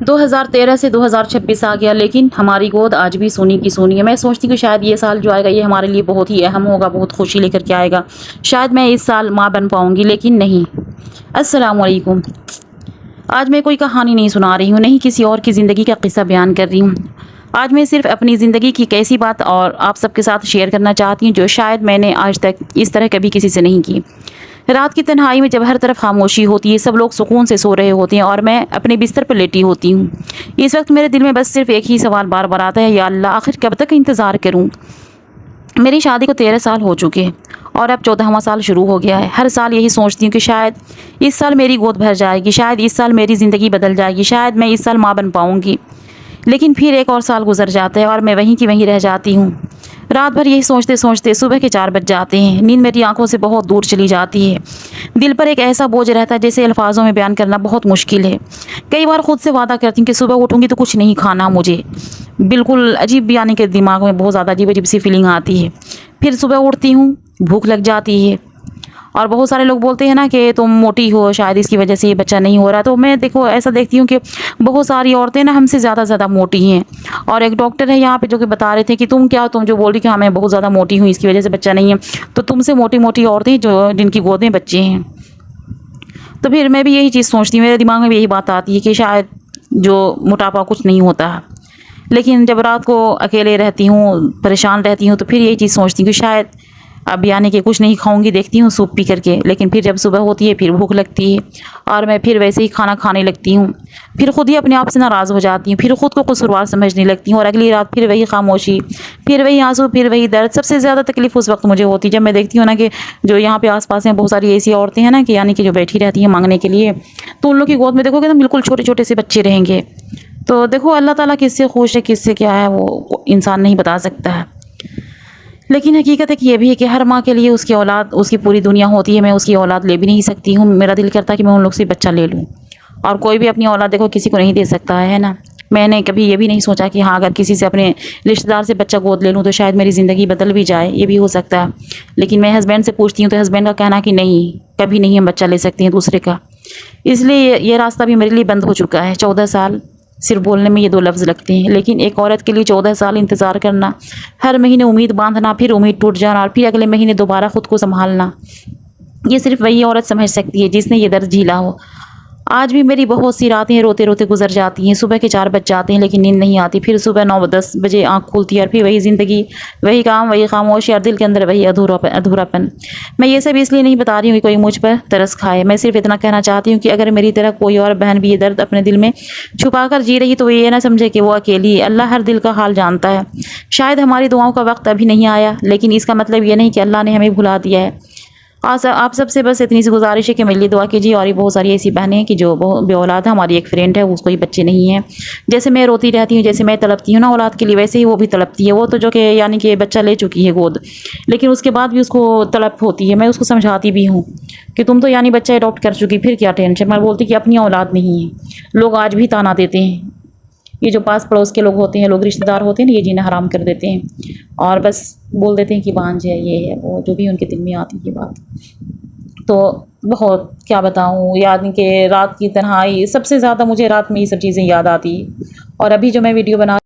2013 سے 2026 آ گیا، لیکن ہماری گود آج بھی سونی کی سونی ہے۔ میں سوچتی ہوں کہ شاید یہ سال جو آئے گا یہ ہمارے لیے بہت ہی اہم ہوگا، بہت خوشی لے کر کے آئے گا، شاید میں اس سال ماں بن پاؤں گی، لیکن نہیں۔ السلام علیکم۔ آج میں کوئی کہانی نہیں سنا رہی ہوں، نہیں کسی اور کی زندگی کا قصہ بیان کر رہی ہوں۔ آج میں صرف اپنی زندگی کی ایسی بات اور آپ سب کے ساتھ شیئر کرنا چاہتی ہوں جو شاید میں نے آج تک اس طرح کبھی کسی سے نہیں کی۔ رات کی تنہائی میں جب ہر طرف خاموشی ہوتی ہے، سب لوگ سکون سے سو رہے ہوتے ہیں اور میں اپنے بستر پر لیٹی ہوتی ہوں، اس وقت میرے دل میں بس صرف ایک ہی سوال بار بار آتا ہے، یا اللہ آخر کب تک انتظار کروں؟ میری شادی کو 13 سال ہو چکے اور اب 14واں سال شروع ہو گیا ہے۔ ہر سال یہی سوچتی ہوں کہ شاید اس سال میری گود بھر جائے گی، شاید اس سال میری زندگی بدل جائے گی، شاید میں اس سال ماں بن پاؤں گی، لیکن پھر ایک اور سال گزر جاتا ہے اور میں وہیں کی وہیں رہ جاتی ہوں۔ رات بھر یہی سوچتے سوچتے صبح کے 4 بج جاتے ہیں، نیند میری آنکھوں سے بہت دور چلی جاتی ہے، دل پر ایک ایسا بوجھ رہتا ہے جیسے الفاظوں میں بیان کرنا بہت مشکل ہے۔ کئی بار خود سے وعدہ کرتی ہوں کہ صبح اٹھوں گی تو کچھ نہیں کھانا مجھے، بالکل عجیب، یعنی کہ دماغ میں بہت زیادہ عجیب عجیب سی فیلنگ آتی ہے۔ پھر صبح اٹھتی ہوں، بھوک لگ جاتی ہے، اور بہت سارے لوگ بولتے ہیں نا کہ تم موٹی ہو، شاید اس کی وجہ سے یہ بچہ نہیں ہو رہا، تو میں ایسا دیکھتی ہوں کہ بہت ساری عورتیں نا ہم سے زیادہ موٹی ہیں، اور ایک ڈاکٹر ہے یہاں پہ جو کہ بتا رہے تھے کہ تم جو بول رہی کہ ہاں میں بہت زیادہ موٹی ہوں اس کی وجہ سے بچہ نہیں ہے، تو تم سے موٹی موٹی عورتیں جن کی گود میں بچے ہیں۔ تو پھر میں بھی یہی چیز سوچتی ہوں، میرے دماغ میں بھی یہی بات آتی ہے کہ شاید جو موٹاپا کچھ نہیں ہوتا، لیکن جب رات کو اکیلے رہتی ہوں، پریشان رہتی ہوں، تو پھر یہی چیز سوچتی ہوں کہ شاید اب یعنی کہ کچھ نہیں کھاؤں گی، دیکھتی ہوں سوپ پی کر کے، لیکن پھر جب صبح ہوتی ہے پھر بھوک لگتی ہے اور میں پھر ویسے ہی کھانا کھانے لگتی ہوں، پھر خود ہی اپنے آپ سے ناراض ہو جاتی ہوں، پھر خود کو قصوروار سمجھنے لگتی ہوں، اور اگلی رات پھر وہی خاموشی، پھر وہی آنسو، پھر وہی درد۔ سب سے زیادہ تکلیف اس وقت مجھے ہوتی ہے جب میں دیکھتی ہوں نا کہ جو یہاں پہ آس پاس ہیں بہت ساری ایسی عورتیں ہیں نا کہ یعنی کہ جو بیٹھی رہتی ہیں مانگنے کے لیے، تو ان لوگ کی گود میں دیکھو گے نا بالکل چھوٹے چھوٹے سے بچے رہیں گے۔ تو دیکھو اللہ تعالیٰ کس سے خوش ہے کس سے کیا ہے وہ انسان نہیں بتا سکتا ہے، لیکن حقیقت ہے کہ یہ بھی ہے کہ ہر ماں کے لیے اس کی اولاد اس کی پوری دنیا ہوتی ہے۔ میں اس کی اولاد لے بھی نہیں سکتی ہوں، میرا دل کرتا ہے کہ میں ان لوگ سے بچہ لے لوں، اور کوئی بھی اپنی اولاد دیکھو کسی کو نہیں دے سکتا ہے نا۔ میں نے کبھی یہ بھی نہیں سوچا کہ ہاں اگر کسی سے اپنے رشتہ دار سے بچہ گود لے لوں تو شاید میری زندگی بدل بھی جائے، یہ بھی ہو سکتا ہے، لیکن میں ہسبینڈ سے پوچھتی ہوں تو ہسبینڈ کا کہنا کہ نہیں، کبھی نہیں ہم بچہ لے سکتے ہیں دوسرے کا، اس لیے یہ راستہ بھی میرے لیے بند ہو چکا ہے۔ 14 سال صرف بولنے میں یہ 2 لفظ لگتے ہیں، لیکن ایک عورت کے لیے 14 سال انتظار کرنا، ہر مہینے امید باندھنا، پھر امید ٹوٹ جانا، اور پھر اگلے مہینے دوبارہ خود کو سنبھالنا، یہ صرف وہی عورت سمجھ سکتی ہے جس نے یہ درد جھیلا ہو۔ آج بھی میری بہت سی راتیں روتے روتے گزر جاتی ہیں، صبح کے 4 بج جاتے ہیں لیکن نیند نہیں آتی، پھر صبح 9-10 بجے آنکھ کھلتی ہے، اور پھر وہی زندگی، وہی کام، وہی خاموشی، اور دل کے اندر وہی ادھورا پن۔ میں یہ سب اس لیے نہیں بتا رہی ہوں کہ کوئی مجھ پر ترس کھائے، میں صرف اتنا کہنا چاہتی ہوں کہ اگر میری طرح کوئی اور بہن بھی یہ درد اپنے دل میں چھپا کر جی رہی تو وہ یہ نہ سمجھے کہ وہ اکیلی ہے، اللہ ہر دل کا حال جانتا ہے۔ شاید ہماری دعاؤں کا وقت ابھی نہیں آیا، لیکن اس کا مطلب یہ نہیں کہ اللہ نے ہمیں بھلا دیا ہے۔ آپ سب سے بس اتنی سی گزارش ہے کہ میرے لیے دعا کیجیے، اور یہ بہت ساری ایسی بہنیں ہیں کہ جو بے اولاد ہے، ہماری ایک فرینڈ ہے اس کو ہی بچے نہیں ہیں، جیسے میں روتی رہتی ہوں، جیسے میں تڑپتی ہوں نا اولاد کے لیے، ویسے ہی وہ بھی تڑپتی ہے، وہ تو جو کہ یعنی کہ بچہ لے چکی ہے گود، لیکن اس کے بعد بھی اس کو تڑپ ہوتی ہے۔ میں اس کو سمجھاتی بھی ہوں کہ تم تو یعنی بچہ اڈاپٹ کر چکی، پھر کیا ٹینشن، میں بولتی کہ اپنی اولاد نہیں ہے، لوگ آج بھی تانا دیتے ہیں، یہ جو پاس پڑوس کے لوگ ہوتے ہیں، لوگ رشتہ دار ہوتے ہیں نا، یہ جینا حرام کر دیتے ہیں، اور بس بول دیتے ہیں کہ بانجھ ہے، یہ ہے وہ، جو بھی ان کے دل میں آتی ہے بات۔ تو بہت کیا بتاؤں، یاد کہ رات کی تنہائی، سب سے زیادہ مجھے رات میں یہ سب چیزیں یاد آتی، اور ابھی جو میں ویڈیو بنا